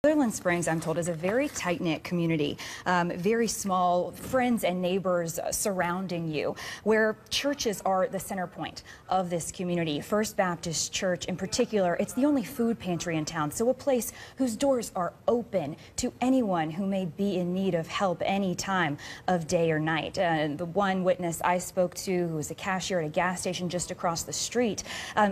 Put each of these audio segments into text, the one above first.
Sutherland Springs, I'm told, is a very tight-knit community, very small friends and neighbors surrounding you, where churches are the center point of this community. First Baptist Church in particular, it's the only food pantry in town, so a place whose doors are open to anyone who may be in need of help any time of day or night. The one witness I spoke to, who was a cashier at a gas station just across the street,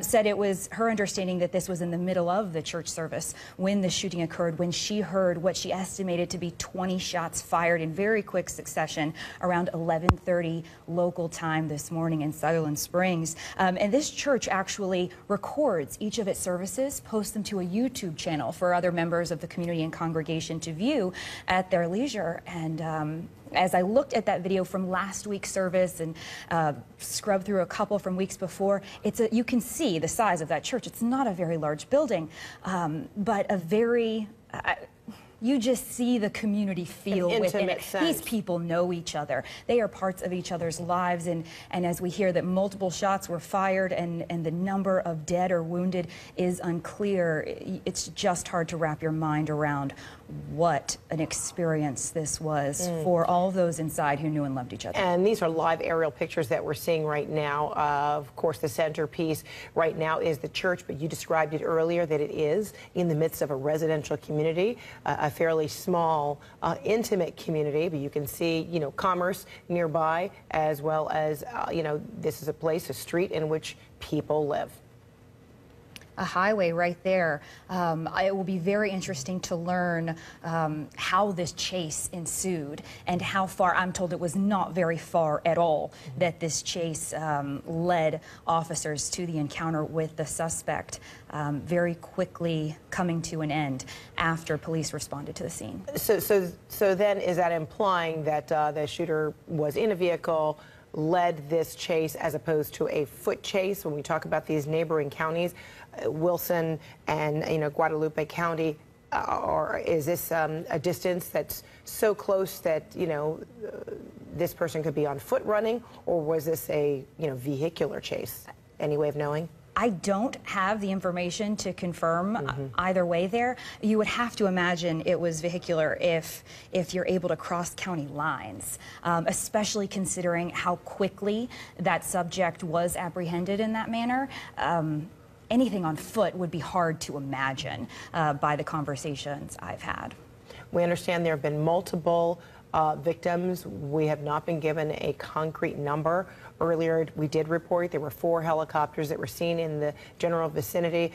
said it was her understanding that this was in the middle of the church service when the shooting occurred, when she heard what she estimated to be 20 shots fired in very quick succession around 11:30 local time this morning in Sutherland Springs. And this church actually records each of its services, posts them to a YouTube channel for other members of the community and congregation to view at their leisure. And as I looked at that video from last week's service and scrubbed through a couple from weeks before, you can see the size of that church. It's not a very large building, but a very you just see the community feel within it. These people know each other. They are parts of each other's lives. And as we hear that multiple shots were fired and the number of dead or wounded is unclear, it's just hard to wrap your mind around what an experience this was for all those inside who knew and loved each other. And these are live aerial pictures that we're seeing right now. Of course, the centerpiece right now is the church, but you described it earlier that it is in the midst of a residential community, a fairly small, intimate community, but you can see, commerce nearby, as well as, this is a place, a street in which people live. A highway right there. It will be very interesting to learn how this chase ensued and how far. I'm told it was not very far at all that this chase led officers to the encounter with the suspect, very quickly coming to an end after police responded to the scene. So then is that implying that the shooter was in a vehicle, led this chase as opposed to a foot chase? When we talk about these neighboring counties, Wilson and Guadalupe County, or is this a distance that's so close that this person could be on foot running, or was this a vehicular chase? Any way of knowing? I don't have the information to confirm either way there. You would have to imagine it was vehicular if you're able to cross county lines, especially considering how quickly that subject was apprehended in that manner. Anything on foot would be hard to imagine by the conversations I've had. We understand there have been multiple victims. We have not been given a concrete number. Earlier, we did report there were 4 helicopters that were seen in the general vicinity.